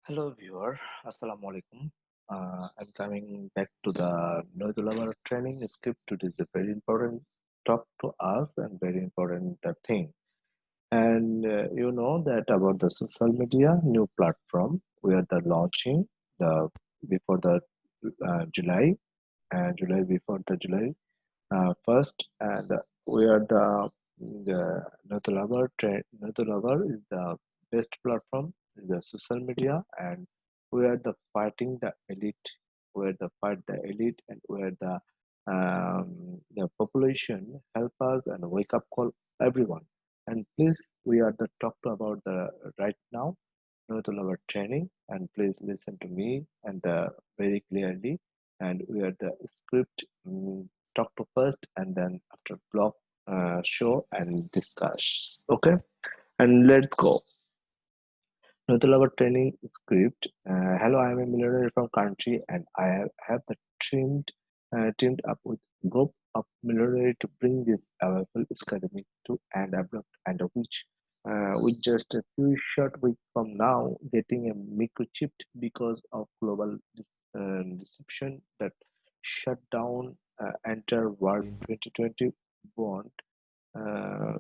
Hello viewer, Assalamu alaikum. I'm coming back to the NOUITULOVER training script. It is a very important talk to us and very important thing. And you know that about the social media new platform, we are the launching the before the July and July before the July first, and we are the NOUITULOVER is the best platform in the social media, and we are the fighting the elite. We are the fight the elite, and we are the population help us and wake up call everyone. And please, we are the talk to about the right now NOUITULOVER training, and please listen to me and very clearly. And we are the script. Talk to first and then after block show and discuss, okay, and let's go. Nutella training script. Hello, I am a millionaire from country and I have the teamed up with group of millionaires to bring this available academic to and abroad, and of which with just a few short weeks from now getting a microchipped because of global deception that shut down entire world 2020 won't uh,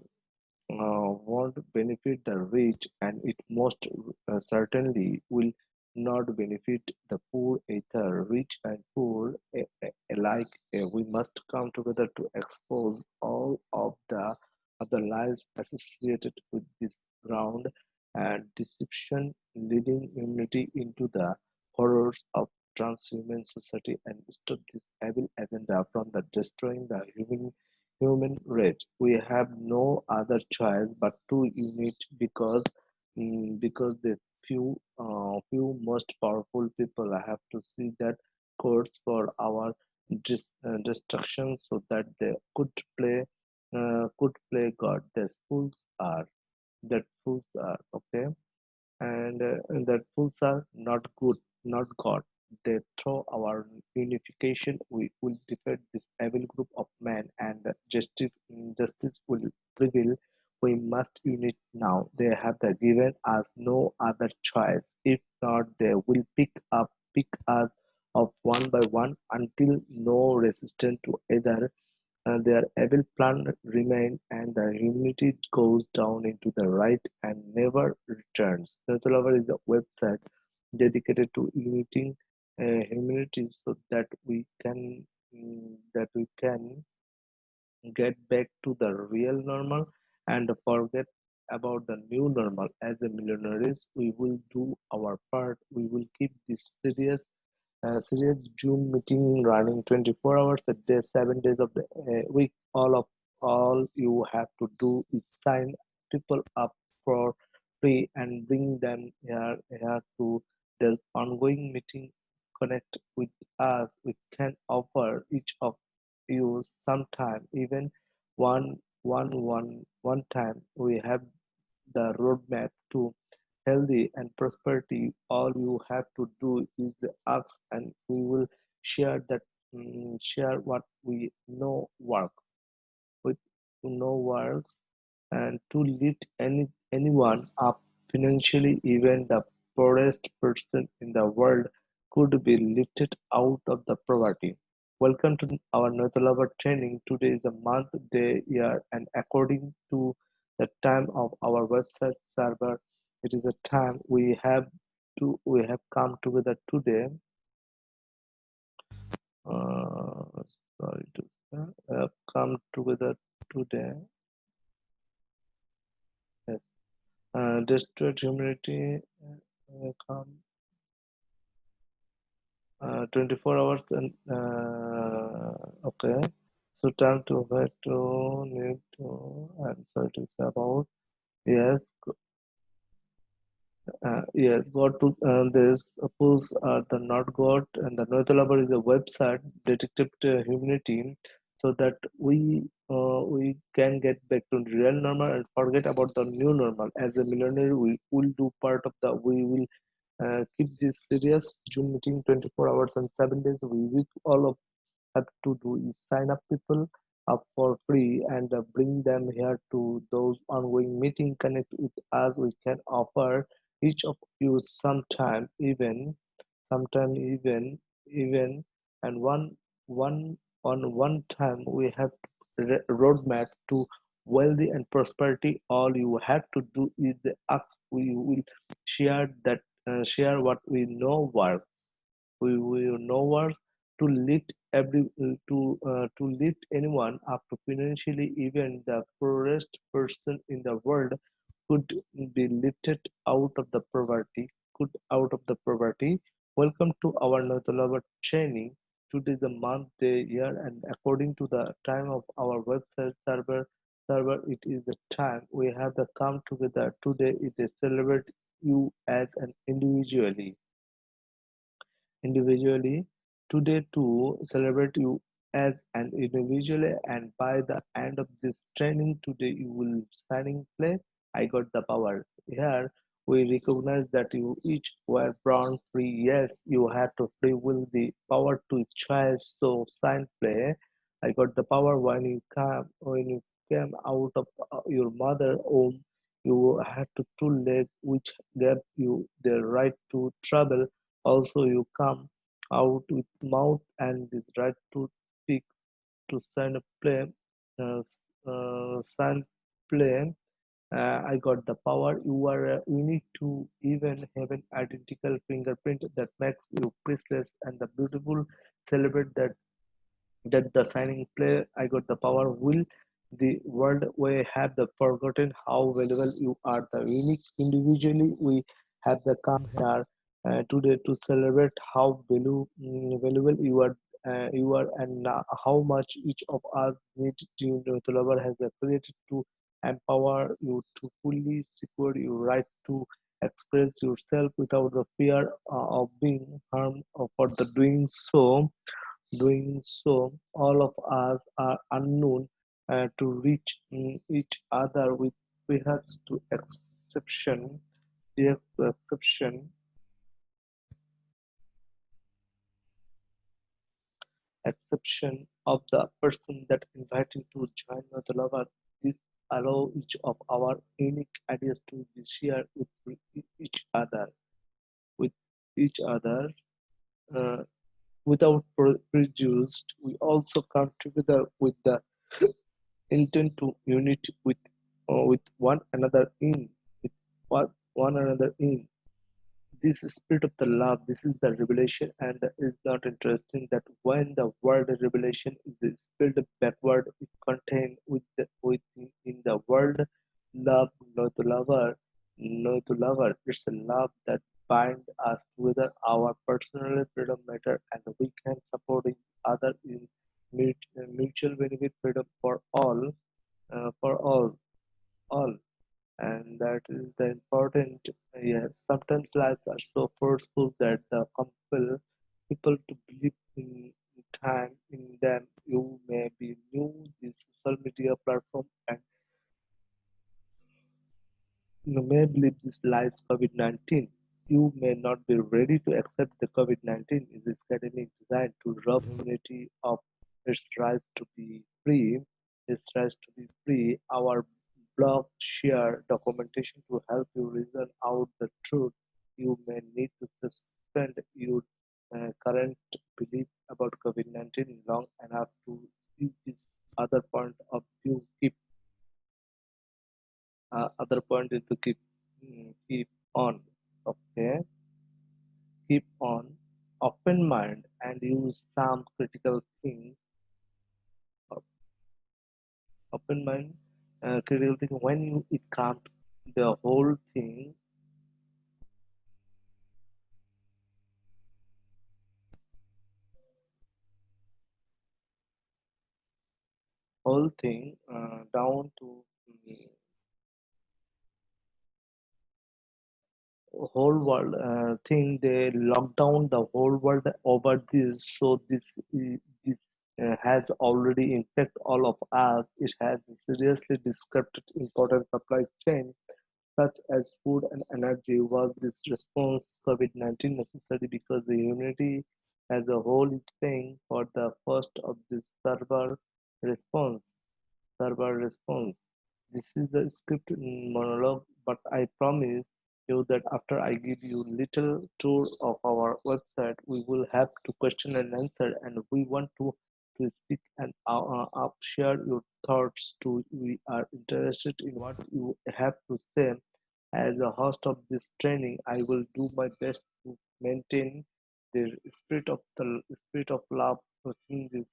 won't benefit the rich, and it most certainly will not benefit the poor either. Rich and poor alike, we must come together to expose all of the lies associated with this ground and deception, leading humanity into the horrors of transhuman society and stop this evil agenda from the destroying the human race. We have no other choice but to unite because the few most powerful people have to see that course for our destruction so that they could play God. The fools are that fools are okay, and that fools are not good, not God. They throw our unification. We will defeat this evil group of men, and justice will prevail. We must unite now. They have given us no other choice. If not, they will pick us up one by one until no resistance to either their evil plan remains, and the humanity goes down into the right and never returns. Nutolover is a website dedicated to uniting humanity so that we can get back to the real normal and forget about the new normal. As a millionaires, we will do our part. We will keep this serious Zoom meeting running 24 hours a day, 7 days of the week. All you have to do is sign people up for free and bring them here to the ongoing meeting. Connect with us. We can offer each of you sometime, even one time. We have the roadmap to healthy and prosperity. All you have to do is ask, and we will share what we know with know works, and to lift anyone up financially. Even the poorest person in the world could be lifted out of the poverty. Welcome to our Notolava training. Today is a month, day, year, and according to the time of our website server, it is a time we have come together today. Uh, Sorry to come together today. Yes. Destroyed humanity. Come 24 hours and okay. So time to where to need to answer to about yes. Yes, God to this fools are the not God, and the Noitalabar is a website dedicated to humanity, so that we can get back to real normal and forget about the new normal. As a millionaire, we will do part of the. We will keep this serious Zoom meeting 24 hours and 7 days. We all of have to do is sign up people up for free and bring them here to those ongoing meeting. Connect with us. We can offer each of you sometime even, and one one time we have roadmap to wealthy and prosperity. All you have to do is ask. We will share what we know work. We will know work to lift anyone up to financially. Even the poorest person in the world could be lifted out of the poverty. Welcome to our Notolava training. Today is the month, the year, and according to the time of our website server, it is the time we have the come together. Today it is celebrate you as an individually today to celebrate you as an individual, and by the end of this training today you will signing play I got the power. Here we recognize that you each were born free. Yes, you had to free will the power to choice. So sign play I got the power. When you came out of your mother womb, you had to two legs which gave you the right to travel. Also, you come out with mouth and the right to speak. To sign a play, uh, sign play. I got the power. You are unique to even have an identical fingerprint that makes you priceless and the beautiful. Celebrate that the signing play I got the power. Will the world we have the forgotten how valuable you are the unique individually. We have the come here today to celebrate how valuable you are and how much each of us need you. The lover has created to empower you to fully secure your right to express yourself without the fear of being harmed or for the doing so, all of us are unknown to reach each other with perhaps to exception, the exception of the person that invited to join the lover. This allow each of our unique ideas to be shared with each other, with each other. Uh, Without prejudice, we also come together with the intent to unite with one another in with one another in this spirit of the love. This is the revelation, and is not interesting that when the word revelation is spelled backward, it contains in the word love, not to lover, no to lover. It's a love that binds us together. Our personal freedom matter, and we can support each other in mutual benefit freedom for all, and that is the important. Yes, sometimes lives are so forceful that they compel people to believe in time in them. You may be new this social media platform, and you may believe this lies COVID-19. You may not be ready to accept the COVID-19 is academic designed to rob humanity of its right to be free. Its right to be free. Our blog share documentation to help you reason out the truth. You may need to suspend your current belief about COVID-19 long enough to see this other point of view. Other point is to keep on. Okay, keep on open mind and use some critical thing. Open mind, critical thing. When it comes the whole thing down to mm, whole world thing. They lock down the whole world over this. So this has already infected all of us. It has seriously disrupted important supply chain such as food and energy. Was this response COVID-19 necessary because the humanity as a whole is paying for the first of this response? Server response. This is the script monologue, but I promise you that after I give you little tour of our website, we will have to question and answer, and we want to speak and share your thoughts too. We are interested in what you have to say. As a host of this training, I will do my best to maintain the spirit of love within this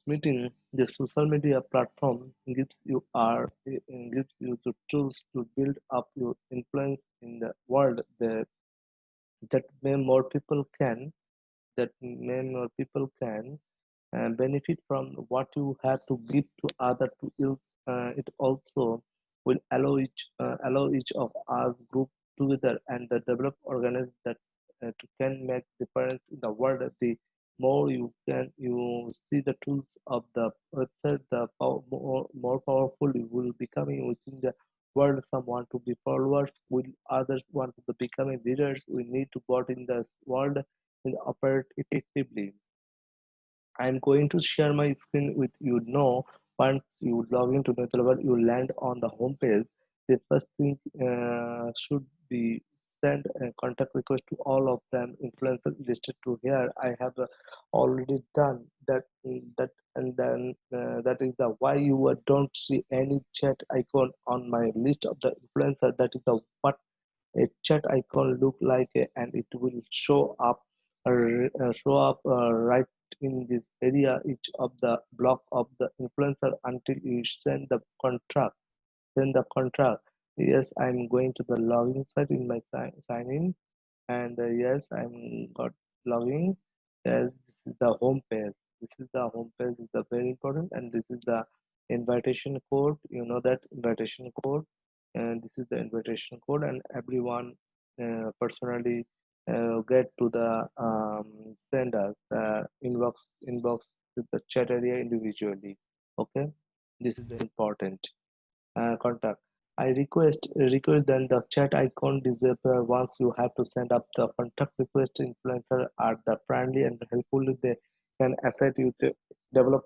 meeting. The social media platform gives you the tools to build up your influence in the world that may more people can that may more people can benefit from what you have to give to other to use. It also will allow each of us group together and the develop organize that can make difference in the world. The more you see the tools of the website, more powerful you will becoming within the world. Some want to be followers, will others want to become leaders. We need to go out in the world and operate effectively. I'm going to share my screen with you now. Once you log into NOUITULOVER, you land on the home page. The first thing should be send a contact request to all of them influencers listed to here. I have already done that. And then that is the why you don't see any chat icon on my list of the influencer. That is the what a chat icon look like, and it will right in this area each of the block of the influencer until you send the contract. Yes, I'm going to the login site in my sign in, and yes, I'm got login. Yes, this is the home page. This is the home page is the very important, and this is the invitation code. You know that invitation code, and this is the invitation code, and everyone personally get to the sender inbox to the chat area individually. Okay, this is the important contact. I request then the chat icon disappear once you have to send up the contact request. Influencer are the friendly and helpful. They can assist you to develop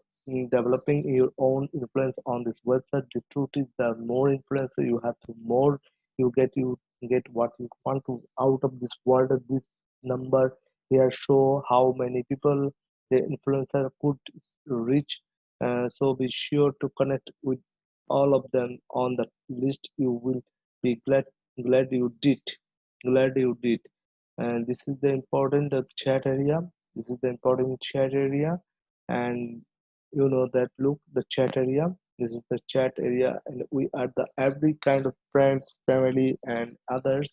developing your own influence on this website. The truth is, the more influencer you have, the more you get what you want to out of this world. This number here show how many people the influencer could reach. So be sure to connect with all of them on the list. You will be glad you did. Glad you did. And this is the important chat area. This is the important chat area. And you know that look the chat area. This is the chat area, and we are the every kind of friends, family, and others.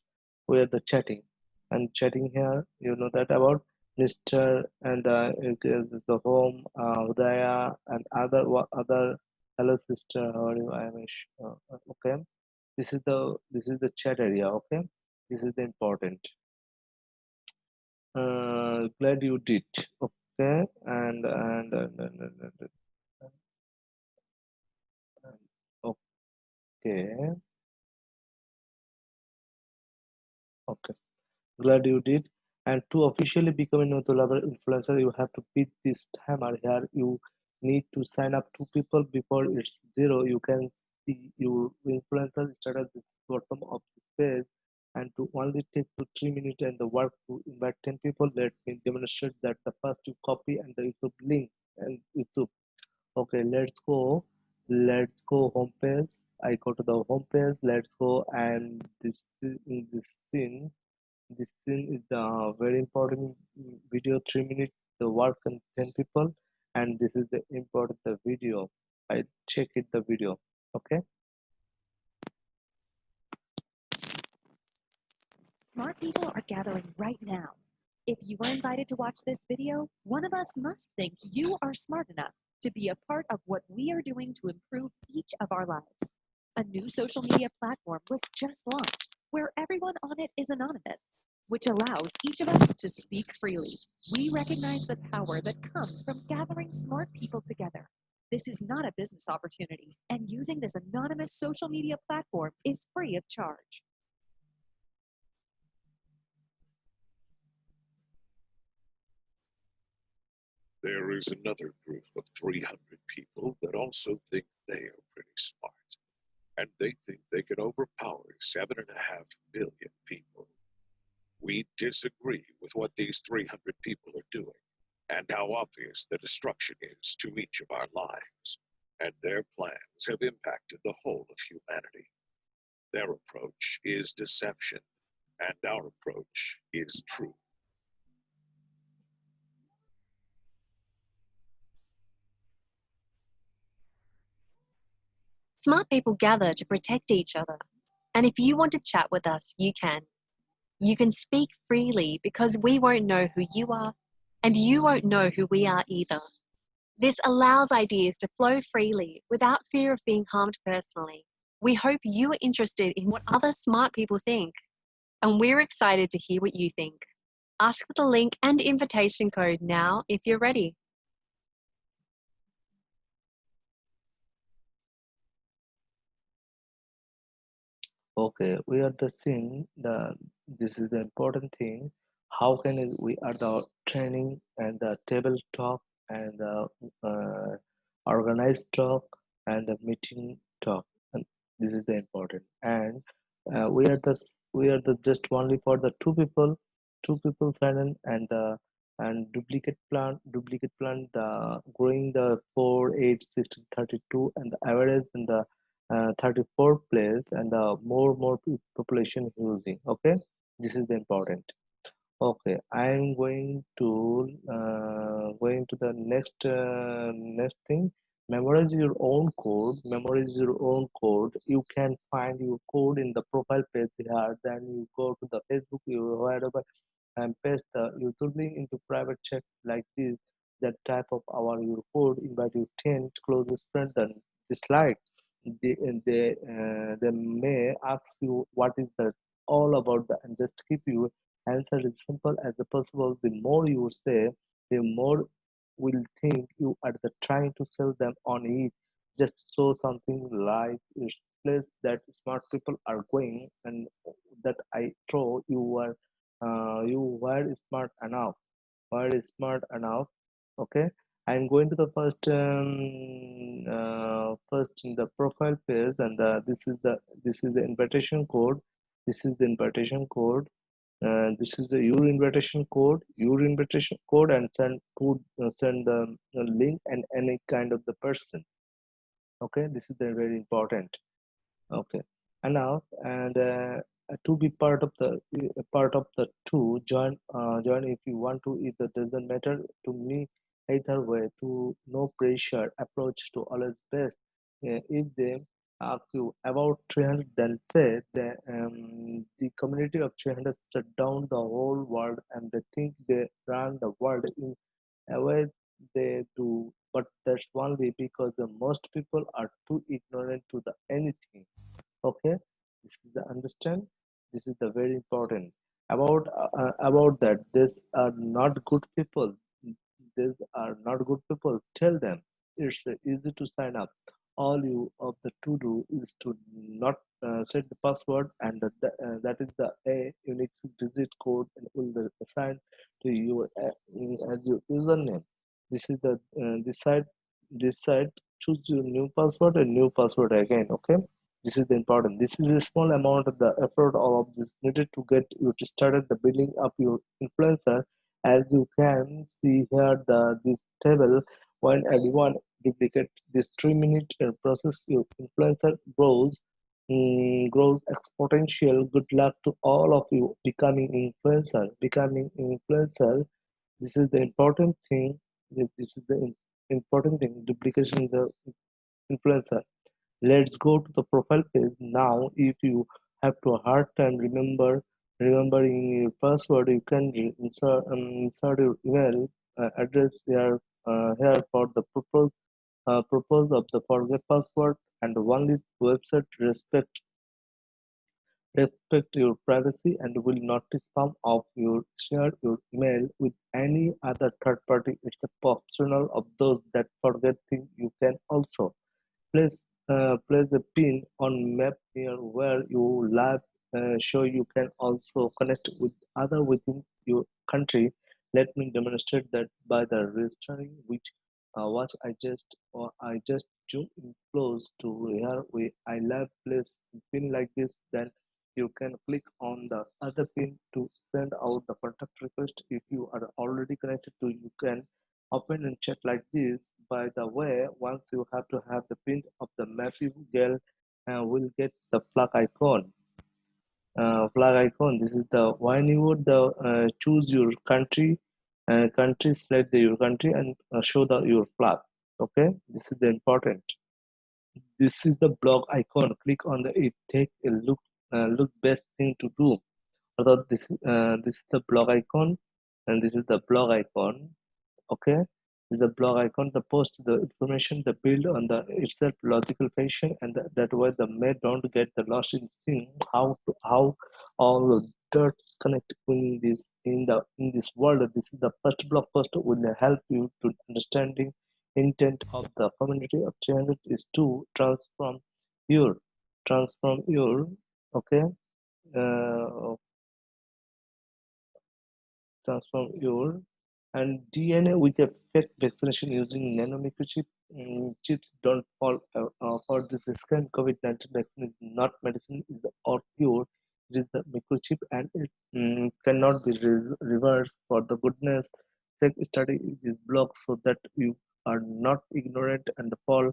We are the chatting and chatting here. You know that about Mr. and it is the home, Udaya, and other. Hello, sister. How are you? I am okay. This is the chat area. Okay, this is the important. Glad you did. Okay, and okay, okay. Glad you did. And to officially become a NOUITULOVER influencer, you have to beat this timer here. You need to sign up two people before it's zero. You can see your influencer status at the bottom of the page. And to only take 2 3 minutes and the work to invite 10 people, let me demonstrate that the first you copy and the YouTube link and YouTube. Okay, let's go. Let's go home page. I go to the home page. Let's go and in this scene. This scene is the very important video, 3 minutes. The work and 10 people, and this is the important the video. I check it the video. Okay. Smart people are gathering right now. If you were invited to watch this video, one of us must think you are smart enough to be a part of what we are doing to improve each of our lives. A new social media platform was just launched where everyone on it is anonymous, which allows each of us to speak freely. We recognize the power that comes from gathering smart people together. This is not a business opportunity, and using this anonymous social media platform is free of charge. There is another group of 300 people that also think they are pretty smart. and they think they can overpower 7.5 billion people. We disagree with what these 300 people are doing and how obvious the destruction is to each of our lives. And their plans have impacted the whole of humanity. Their approach is deception, and our approach is truth. Smart people gather to protect each other. And if you want to chat with us, you can. You can speak freely because we won't know who you are, and you won't know who we are either. This allows ideas to flow freely without fear of being harmed personally. We hope you are interested in what other smart people think, and we're excited to hear what you think. Ask for the link and invitation code now if you're ready. Okay, we are the seeing the this is the important thing. How can we are the training and the table talk and the organized talk and the meeting talk, and this is the important. And we are the just only for the two people channel and the and duplicate plan the growing the 4 8 16 32 and the average in the 34 place and more population using. Okay, this is the important. Okay, I'm going to the next thing. Memorize your own code. Memorize your own code. You can find your code in the profile page here. Then you go to the Facebook, you wherever, and paste the YouTube link into private chat like this. That type of our your code. Invite your 10 closest friends and dislike. They may ask you what is that all about the and just keep you answer as simple as possible. The more you say, the more will think you are the trying to sell them on it. Just show something like this place that smart people are going and that I throw you were smart enough. Were smart enough. Okay. I'm going to the first in the profile page and this is the invitation code. This is the invitation code. This is the your invitation code, and send the link and any kind of the person. Okay, this is the very important. Okay, enough. And to be part of the two, join if you want to. It doesn't matter to me either way. To no pressure approach to always best. If they ask you about 300, then say the community of 300 shut down the whole world and they think they run the world in a way they do, but that's only because the most people are too ignorant to the anything. Okay, this is the understand. This is the very important about that. These are not good people. These are not good people. Tell them it's easy to sign up. All you of the to do is to not set the password, and that is the a unique digit code and will be assigned to you as your username. This is the this side choose your new password and new password again. Okay, this is the important. This is a small amount of the effort of this needed to get you to started the building up your influencer. As you can see here, this table when everyone duplicate this 3 minute process, your influencer grows exponential. Good luck to all of you becoming influencer. Becoming influencer. This is the important thing. This is the important thing. Duplication the influencer. Let's go to the profile page now. If you have to a hard time remembering your password, you can insert your email address here for the purpose of the forget password and only website respect your privacy and will not spam of your share your email with any other third party. It's a optional of those that forget things. You can also place the pin on map near where you live. So you can also connect with other within your country. Let me demonstrate that by the registering which what I just zoom in close to here I love place pin like this, then you can click on the other pin to send out the contact request. If you are already connected to, you can open and chat like this. By the way, once you have to have the pin of the map, you will get the flag icon. This is the when you would the choose your country, select your country and show the your flag. Okay, this is the important. This is the blog icon. Click on the it. Take a look. Look best thing to do. Although this is the blog icon, and this is the blog icon. Okay, the blog icon, the post the information, the build on the itself logical fashion, and that way the may don't get the lost in seeing how all the dirt connect in this world. This is the first blog post will help you to understanding intent of the community of 300 is to your transform your okay uh, transform your and DNA with a fake vaccination using nanomicrochip chips don't fall for this scan. COVID-19 vaccine is not medicine is or cure. It is the microchip and it cannot be reversed. For the goodness sake, study is blocked so that you are not ignorant and fall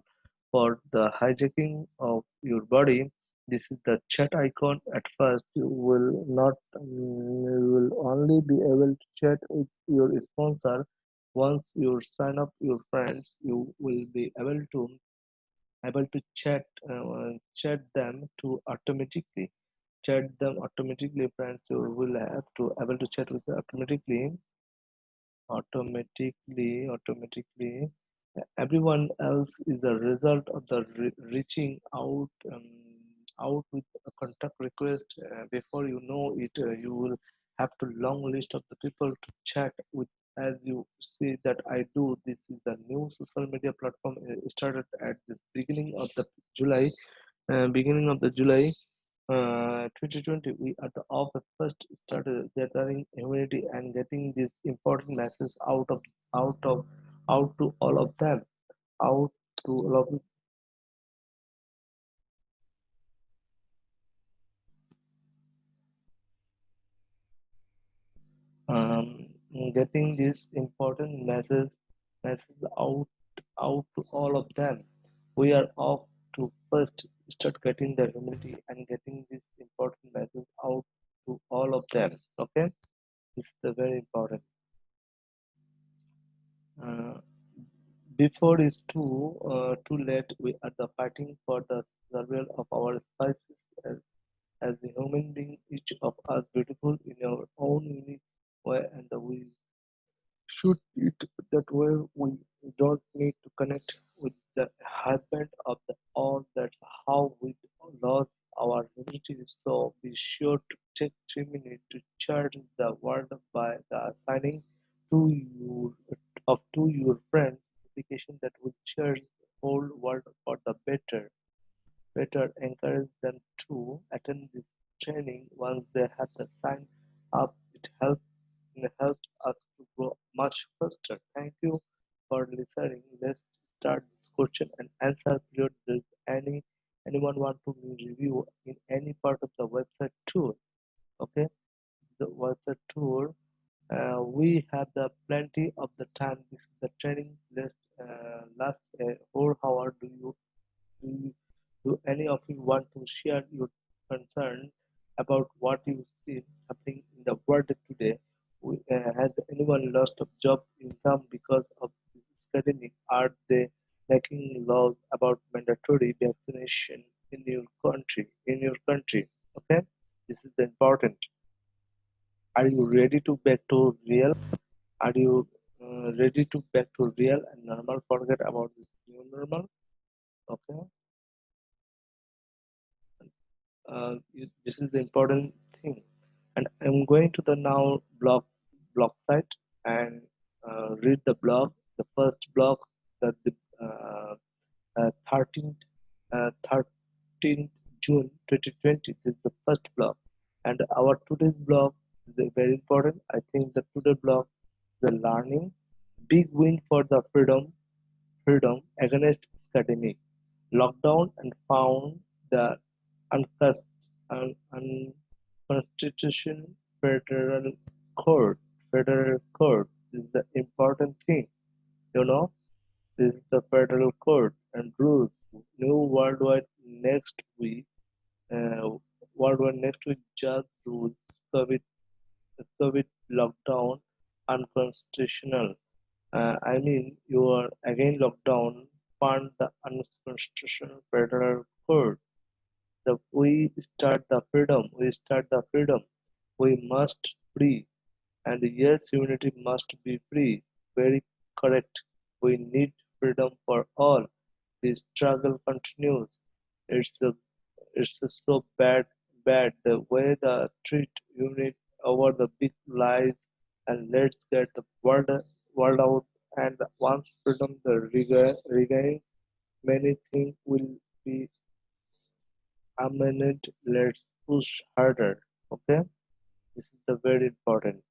for the hijacking of your body. This is the chat icon. At first, you will not. You will only be able to chat with your sponsor. Once you sign up your friends, you will be able to chat them to automatically. Chat them automatically, friends. You will have to able to chat with them automatically. Everyone else is a result of the reaching out with a contact request. Before you know it, you will have to long list of the people to chat with. As you see that I do, this is the new social media platform started at this July, beginning of the July 2020. We at the of the first started gathering humanity and getting this important message out of out to all of them, out to all of um, getting this important message out to all of them. We are off to first start getting the humanity and getting this important message out to all of them. Okay, this is the very important. Uh, Before it's too late, we are the fighting for the survival of our species as a human being, each of us beautiful in our own unique way, and we should it that way. We don't need to connect with the husband of the all. That's how we lost our humanity. So be sure to take 3 minutes to charge the world by the signing to your to your friends application that will change the whole world for the better. Encourage them to attend this training once they have the sign up. It helps us to grow much faster. Thank you for listening. Let's start this question and answer period. Does anyone want to review in any part of the website tour? Okay, the website tour. We have the plenty of the time. This is the training last 4 hours. Do any of you want to share your concern about what you see happening in the world today? Has anyone lost a job, income because of this pandemic? Are they making laws about mandatory vaccination in your country? Okay, this is the important. Are you ready to back to real? Are you ready to back to real and normal? Forget about this new normal. Okay. This is the important thing, and I'm going to the now blog site and read the blog, the first blog, that the 13th 13th June 2020. This is the first blog, and our today's blog is very important. I think the today blog, the learning, big win for the freedom against academic. lockdown and found the uncast, unconstitutional federal court. Federal court is the important thing, you know. This is the federal court and rules. New worldwide next week. Uh, worldwide next week judge rules COVID COVID lockdown unconstitutional. I mean, you are again lockdown. Fund the unconstitutional federal court. We start the freedom. We start the freedom. We must free. And yes, humanity must be free. Very correct. We need freedom for all. The struggle continues. It's a, so bad the way the treat unit over the big lies, and let's get the world out. And once freedom the regain, many things will be amended. Let's push harder. Okay, this is the very important.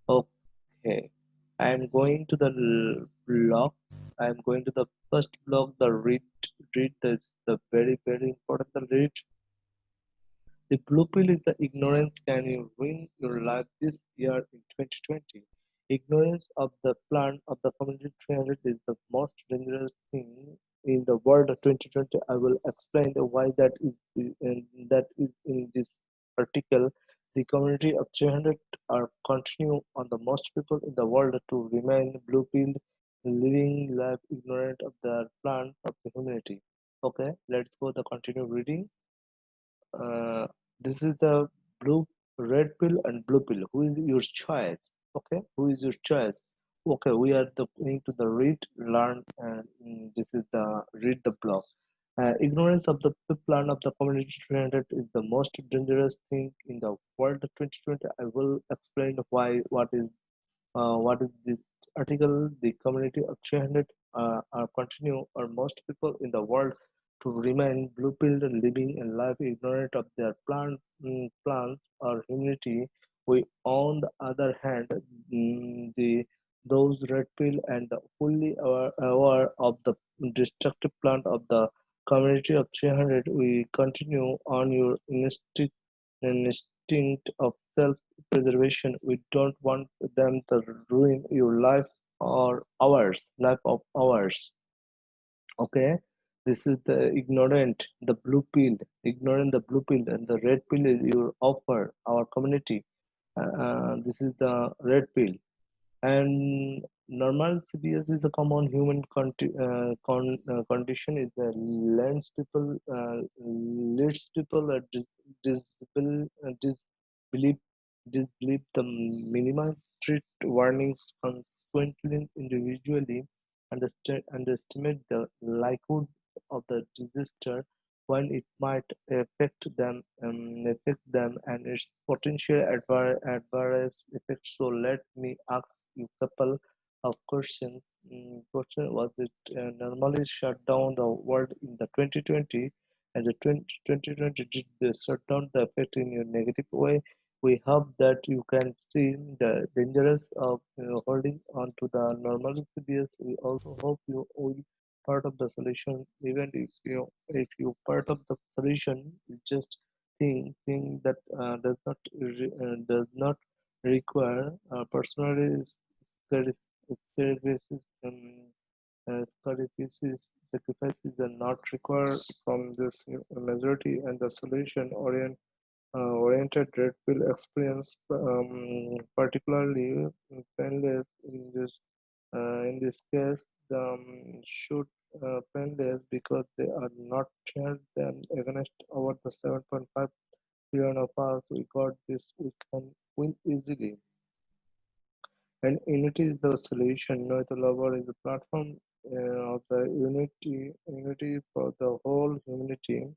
Okay, I am going to the block. I am going to the first block. The read. That's the very important. The read. The blue pill is the ignorance can you ruin your life this year in 2020. Ignorance of the plan of the community 300 is the most dangerous thing in the world of 2020. I will explain why that is in this article. The community of 300 are continue on the most people in the world to remain blue pilled, living life ignorant of the plan of the humanity. Okay, let's go the continue reading. uh, this is the blue red pill and blue pill. Who is your choice? Okay, who is your choice? Okay, we are going to the read learn, and this is the read the blog. Ignorance of the plan of the community 300 is the most dangerous thing in the world of 2020. I will explain why. What is this article? The community of 300 are continue, or most people in the world, to remain blue-pilled and living a life ignorant of their plans or humanity. We, on the other hand, the those red pill and fully aware of the destructive plan of the community of 300, we continue on your instinct of self-preservation. We don't want them to ruin your life or ours, life of ours. Okay, this is the ignorant, the blue pill, ignorant the blue pill, and the red pill is your offer, our community. This is the red pill. And normal CBS is a common human condition. Is the leads people disbelieve disbelieve the minimize treat warnings consequently individually underestimate the likelihood of the disaster when it might affect them and its potential adverse effects. So let me ask you a couple of questions. Question: was it normally shut down the world in the 2020, and the 2020 did they shut down the effect in a negative way? We hope that you can see the dangers of holding on to the normal CBS. We also hope you will part of the solution, even if you part of the solution. Just thing that does not require personal sacrifices sacrifices sacrifices are not required from this majority, and the solution oriented red pill experience particularly painless in this case. Should painless because they are not shared them against over the 7.5 billion of us. We got this. We can win easily. And Unity is the solution. NOUITULOVER is a platform of the unity for the whole humanity.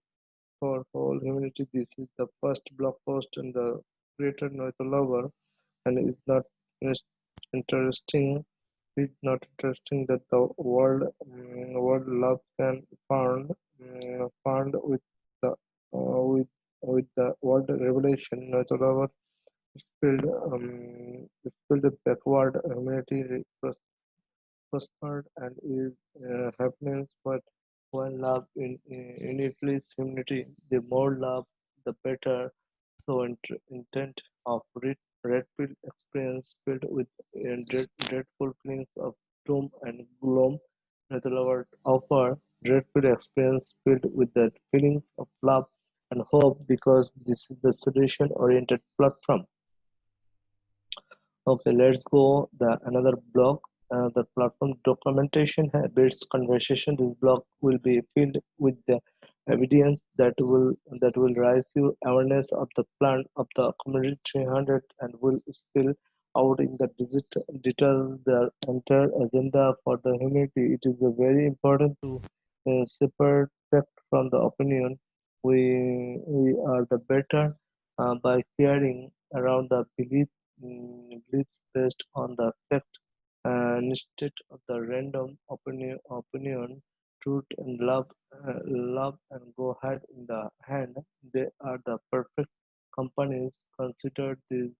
For whole humanity, this is the first blog post in the creator NOUITULOVER, and interesting. It's not interesting that the world love can found the with the world revelation. NOUITULOVER spilled spilled backward humanity prospered and is happiness, but When love inflates humanity, the more love, the better. So, intent of red pill experience filled with dreadful feelings of doom and gloom. Another word offer red pill experience filled with the feelings of love and hope because this is the solution-oriented platform. Okay, let's go the another block. The platform documentation builds conversation. This block will be filled with the evidence that will raise you awareness of the plan of the community 300 and will spill out in the detail the entire agenda for the humanity. It is very important to separate fact from the opinion. We are the better by caring around the beliefs based on the fact instead of the random opinion. Truth and love and go hand in the hand. They are the perfect companies. Consider the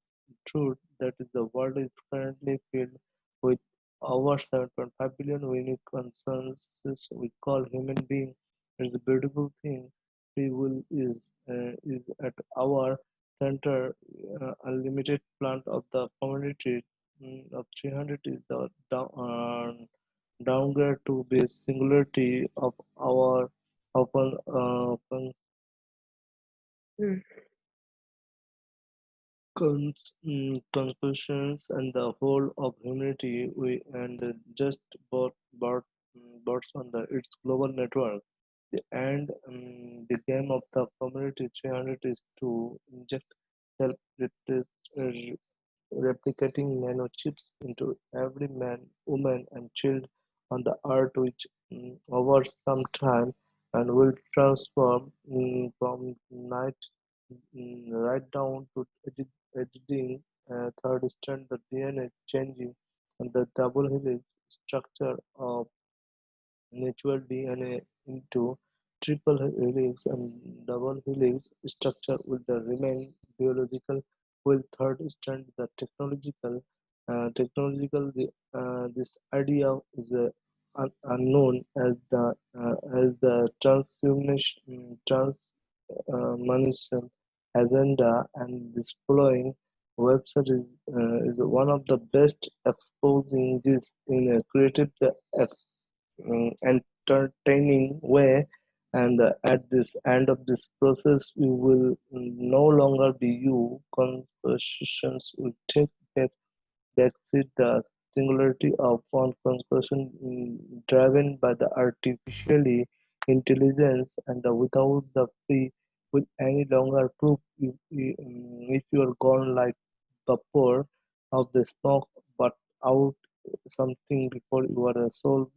truth that is the world is currently filled with over 7.5 billion unique concerns we call human being. It's a beautiful thing. Free will is at our center. Unlimited plant of the community of 300 is the downgrade to be singularity of our open conclusions and the whole of humanity we and just bots on the its global network. The end the game of the community 300 is to inject self replicating nanochips into every man, woman, and child on the earth, which over some time and will transform from night right down to editing third strand the DNA changing and the double helix structure of natural DNA into triple helix and double helix structure will the remain biological will third strand the technological this idea is unknown as the transhumanism agenda and this following website is one of the best exposing this in a creative entertaining way. And at this end of this process, you will no longer be you. Conversations will take backseat the singularity of one conversation driven by the artificially intelligence and without the free will any longer prove if you are gone like vapor of the smoke but out something before you are a soul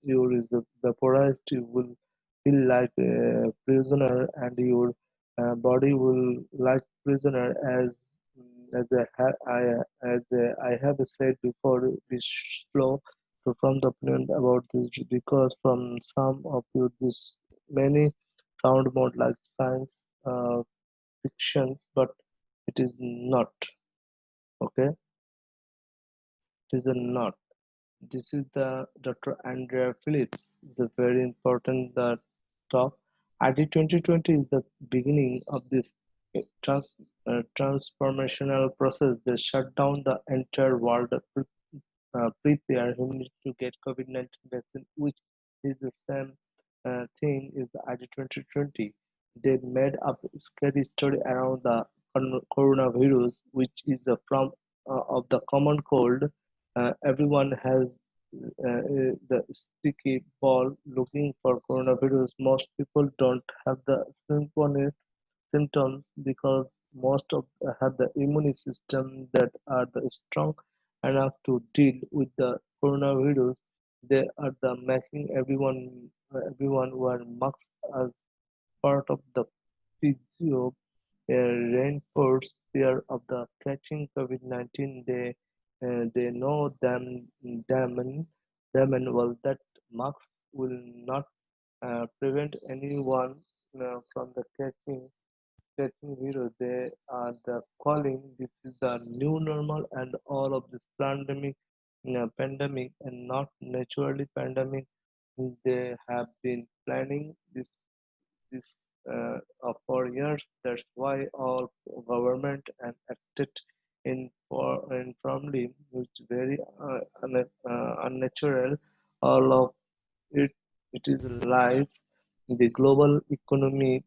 you is vaporized, you will feel like a prisoner, and your body will like prisoner as I have said before. Be slow to form the opinion about this because from some of you this many sound more like science fiction, but it is not. Okay, it is not. This is the Dr. Andrea Phillips, the very important talk. ID 2020 is the beginning of this transformational process. They shut down the entire world, prepare humanity to get COVID-19 vaccine, which is the same thing is the ID 2020. They made up a scary story around the coronavirus, which is a from of the common cold. Everyone has the sticky ball looking for coronavirus. Most people don't have the symptoms because most of have the immune system that are the strong enough to deal with the coronavirus. They are the making everyone wear masks as part of the physio a reinforced fear of the catching COVID-19. They know them well that masks will not prevent anyone from the catching virus. They are the calling this is the new normal and all of this pandemic and not naturally pandemic they have been planning this for years. That's why all government and acted informally, which very unnatural. All of it it is live. The global economy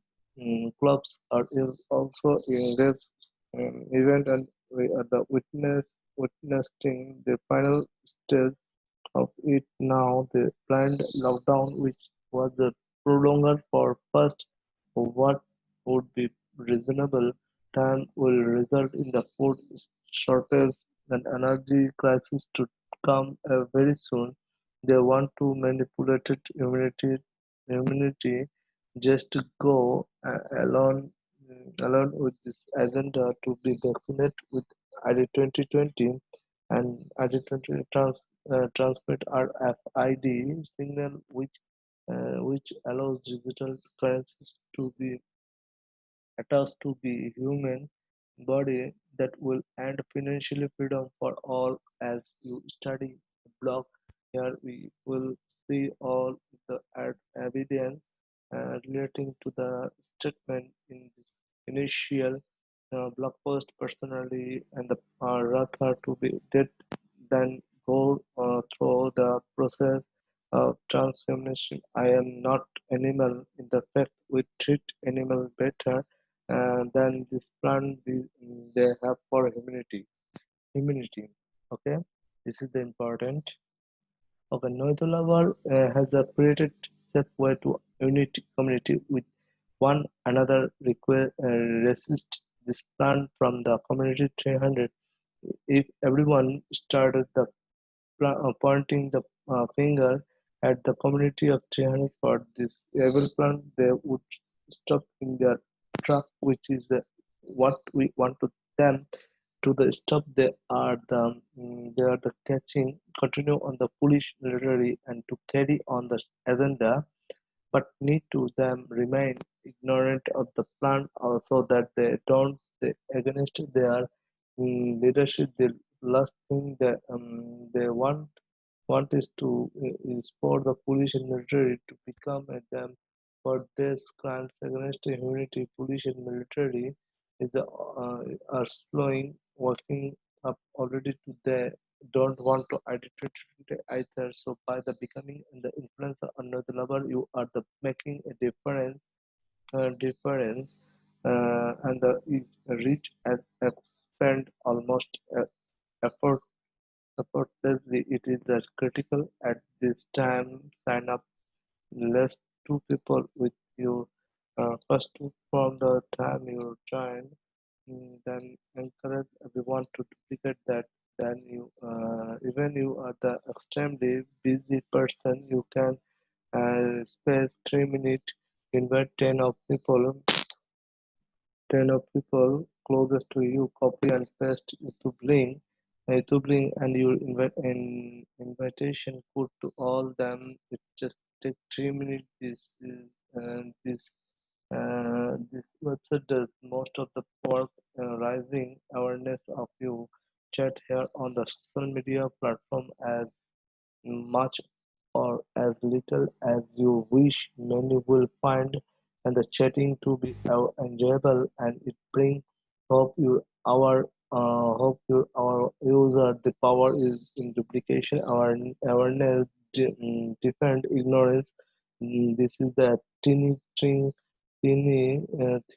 clubs are is also in this event, and we are the witnessing the final stage of it now. The planned lockdown, which was prolonged for first what would be reasonable time, will result in the food shortage and energy crisis to come very soon. They want to manipulate immunity just to go alone with this agenda to be vaccinated with ID 2020 and ID 20 transmit RFID signal, which allows digital currencies to be attached to the human body that will end financial freedom for all. As you study the blog here, we will see all the evidence relating to the statement in this initial blog post personally, and the rather to be did then go through the process of transformation. I am not animal. In the fact, we treat animal better than this plant they have for humanity. Humanity. Okay, this is the important. Okay, Noitolover has created safe way to unite community with one another. Resist this plant from the community 300. If everyone started the pointing the finger at the community of 300 for this evil plan, they would stop in their track, which is what we want to them to the stop. They are the catching continue on the foolish military and to carry on the agenda, but need to them remain ignorant of the plan also that they don't they against their leadership. The last thing that they want is for the police and military to become a them for this crimes against humanity. Police and military is are slowing working up already to they don't want to identify either. So by the becoming and the influencer under the lover, you are the making a difference, and the is reach and expand almost effort effortlessly. It is that critical at this time. Sign up less two people with you first from the time you join. Then encourage everyone to duplicate that. Then you even you are the extremely busy person, you can space 3 minutes, invite 10 of people closest to you, copy and paste to bring, and you invite an invitation code to all them. It just take 3 minutes. This website does most of the work, raising awareness of you. Chat here on the social media platform as much or as little as you wish. Many will find and the chatting to be enjoyable, and it brings hope you our user. The power is in duplication. Our awareness defend ignorance. This is the teeny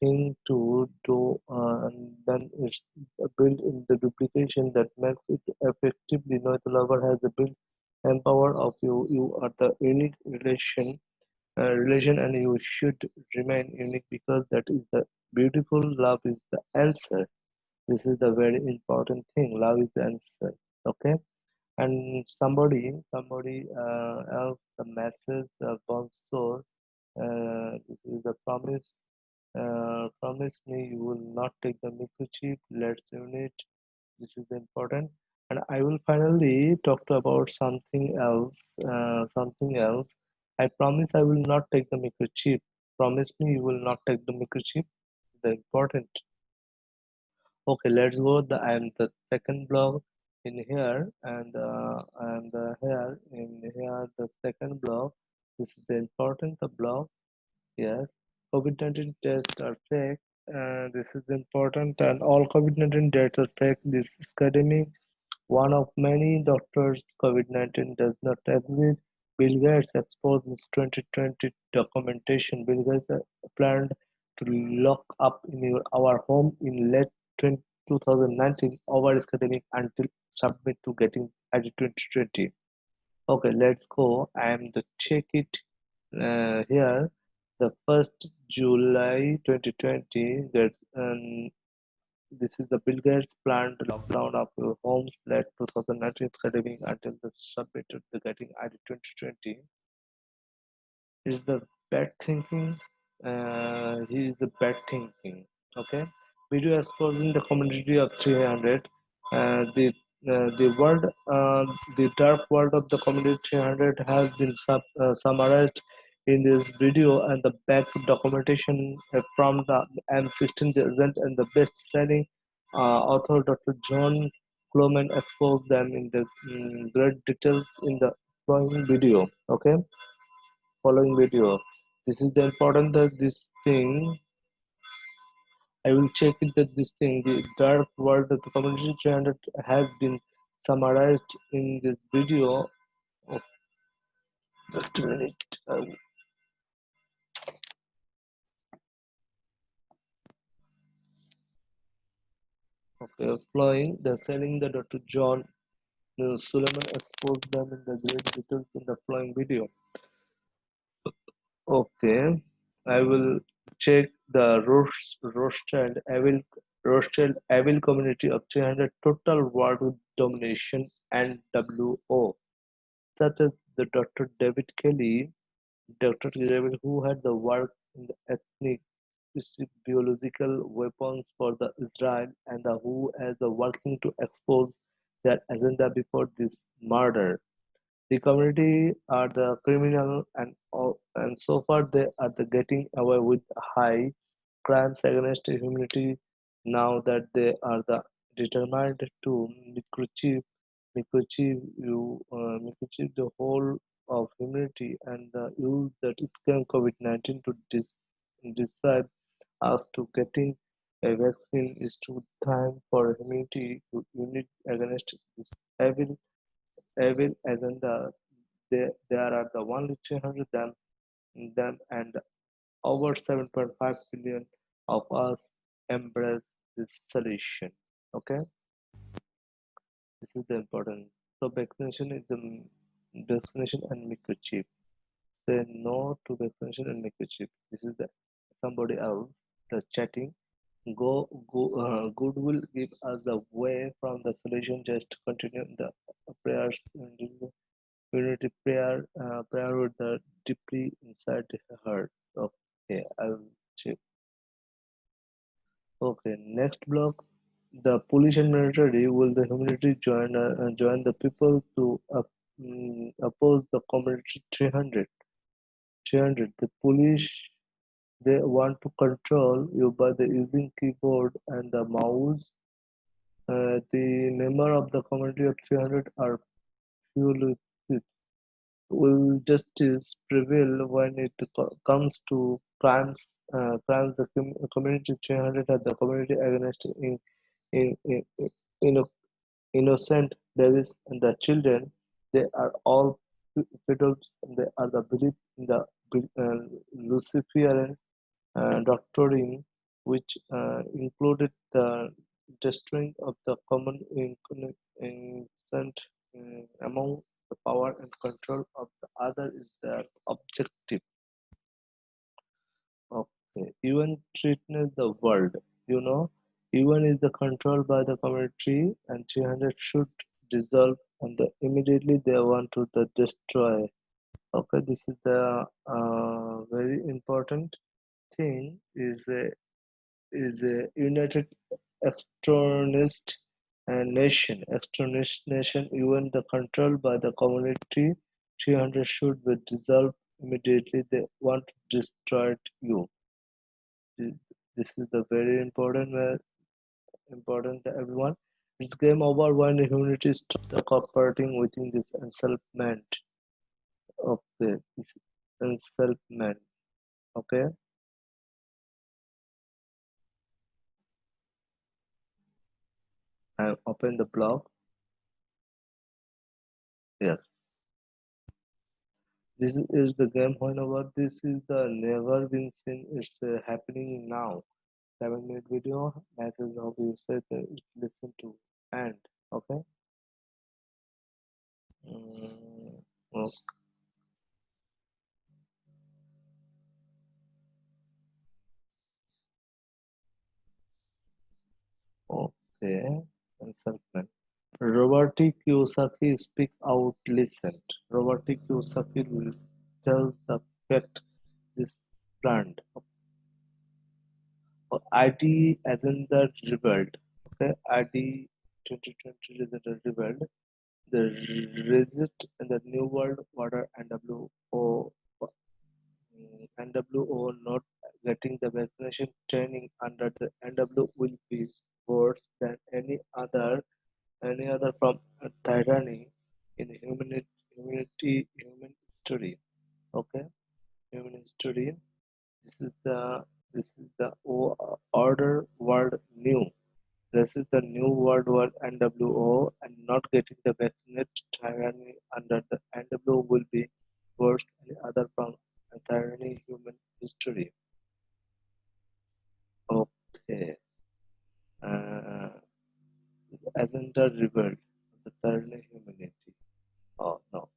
thing to do, and then it's built in the duplication that makes it effectively. No, the lover has a built empower of you. You are the unique relation, and you should remain unique because that is the beautiful. Love is the answer. This is the very important thing. Love is the answer. Okay, and somebody else the message sponsor. This is the promise. Promise me you will not take the microchip. Let's unite. This is important. And I will finally talk to about something else. Something else. I promise I will not take the microchip. Promise me you will not take the microchip. The important. Okay, let's go. I am the second block in here, and here in here the second block. This is the important the block. Yes, COVID-19 tests are fake. This is important, and all COVID-19 tests are fake. This is academic. One of many doctors, COVID-19 does not exist. Bill Gates exposed his 2020 documentation. Bill Gates planned to lock up in our home in late 2019 over academic until submit to getting added 2020. Okay, let's go. I am the check it here. The first July 2020. This is the Bill Gates planned lockdown of homes late 2019 academic until the submitted the getting added 2020. Is the bad thinking? He is the bad thinking. Okay. Video exposing the community of 300. The world, the dark world of the community 300 has been summarized in this video, and the back documentation from the M16 agent and the best-selling author Dr. John Cloman exposed them in the great details in the following video. Okay, following video. This is the important that this thing I will check it that this thing the dark world of the community 300 has been summarized in this video. Oh, just a minute. Okay, following the selling the Dr. John Suleiman exposed them in the great details in the following video. Okay, I will check the roasted evil community of 300 total world domination NWO, such as the Dr. David Kelly, Dr. David who had the work in the ethnic biological weapons for the Israel and the who as the working to expose their agenda before this murder. The community are the criminal and so far they are the getting away with high crimes against humanity now that they are the determined to microchip the whole of humanity and the use that scam COVID-19 to decide us to getting a vaccine is too time for humanity to unite against this evil evil agenda. There are the only 300 them and over 7.5 billion of us embrace this solution. Okay, this is the important. So vaccination is the vaccination and microchip. Say no to vaccination and microchip. This is the somebody else the chatting. Good will give us the way from the solution. Just continue the prayers. Unity prayer with the deeply inside the heart. Okay, I'll check. Okay, next block. The police and military will the humanity join the people to oppose the community 300. 300. The police they want to control you by the using keyboard and the mouse. The member of the community of 300 are fuel. Will justice prevail when it comes to crimes? Crimes the community 300 and the community against in, in, innocent babies and the children. They are all pedophiles. They are the belief in the Luciferian doctrine, which included the destroying of the common innocent among the power and control of the other is their objective. Okay. UN threatens the world. You know, UN is the controlled by the community and 300 should dissolve and immediately they want to the destroy. Okay, this is the very important thing is a united extremist nation even the controlled by the community 300 should be dissolved immediately they want to destroy you. This is the very important important to everyone. It's game over when humanity stops cooperating within this envelopment. Okay, Enselman. Okay, I open the blog. Yes, this is the game. Whenever this is the never been seen, it's happening now. 7 minute video. Message of you said listen to and okay. Mm, okay. Enselman. Robert Kiyosaki speak out listened. Robert Kiyosaki tells the fact this planned. ID agenda rebelled. Okay, ID 2020 agenda rebelled. The Reset and the New World Order NWO not getting the vaccination training under the NW will be worse than any other from tyranny in human history. Okay, human history. This is the order world new. This is the new world war NWO, and not getting the vaccinate tyranny under the NWO will be worse than any other from tyranny human history. Okay. Uh, Agenda revealed the tyranny humanity. Oh no,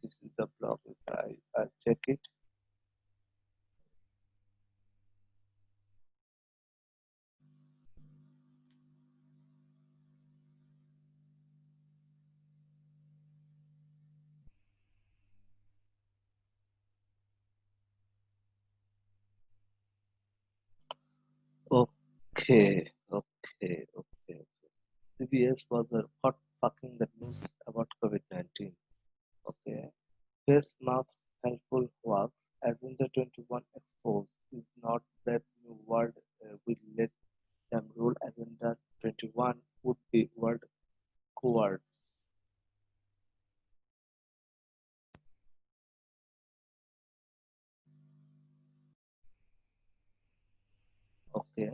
this is the blog. I check it. Okay, okay. CBS was a hot fucking the news about COVID-19. Okay. Face masks helpful works. Agenda 21 exposed is not that new world will let them rule. Agenda 21 would be world coward. Okay.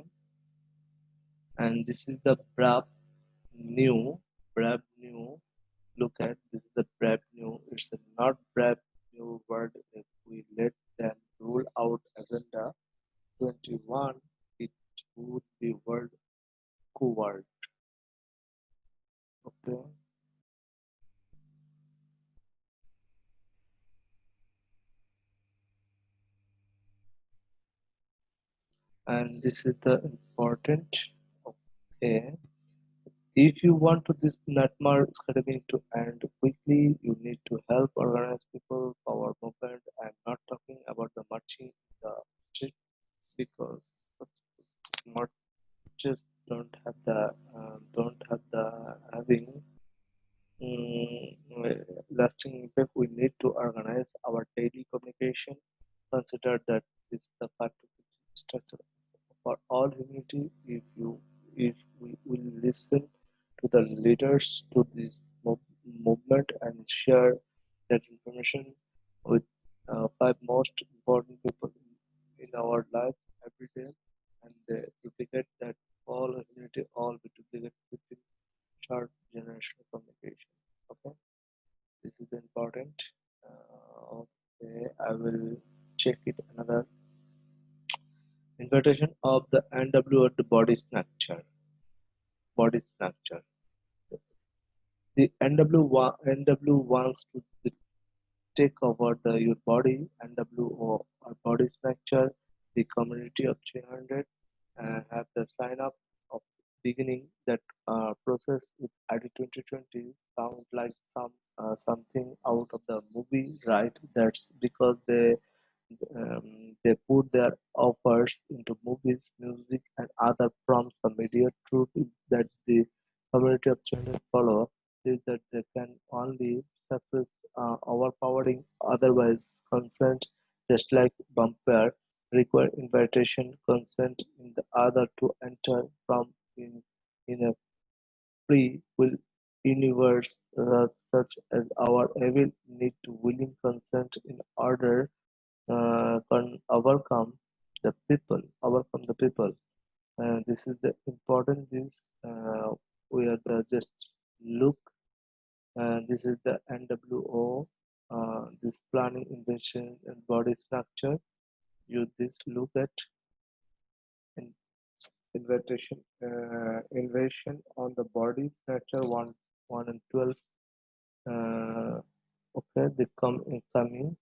And this is the brave new. Look at this is the brave new. It's a not brave new world if we let them rule out agenda 21. It would be world coward. Okay. And this is the important. Okay. If you want to this nightmare academy to end quickly, you need to help organize people, power movement. I'm not talking about the marching in the street because marches don't have the having lasting impact. We need to organize our daily communication. Consider that this is the part of the structure for all humanity. If we will listen to the leaders to this movement and share that information with five most important people in our life every day, and duplicate that all humanity all be duplicate within short generational communication. Okay, this is important. Okay, I will check it another invitation of the NW at the body structure. Body structure. The NW wants to take over your body. NWO or body structure. The community of 300 have the sign up of beginning that process with ID 2020 sound like something out of the movie, right? That's because they put their offers into movies, music, and other forms of media. Truth is that the community of children follow is that they can only success overpowering otherwise consent, just like vampire require invitation consent in the other to enter from in a free will universe such as our evil need to willing consent in order can overcome the people, overcome the people. This is the important. This we are the just look. This is the NWO. This planning, invention, and body structure. You this look at in, invasion on the body structure 1 and 12. Okay, they come in coming.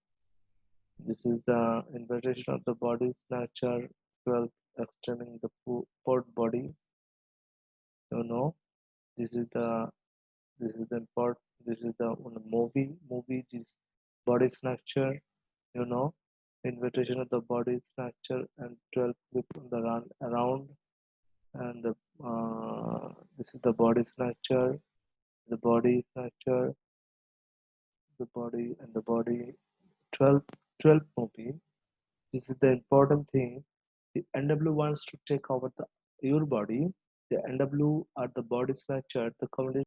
This is the inversion of the body snatcher 12 extending the port body. You know, this is the important. This is the one movie is body snatcher. You know, inversion of the body snatcher and 12 flip on the run around and this is the body snatcher. The body snatcher, the body and the body 12 12 movie. This is the important thing. The NW wants to take over your body. The NW are the body snatcher. The community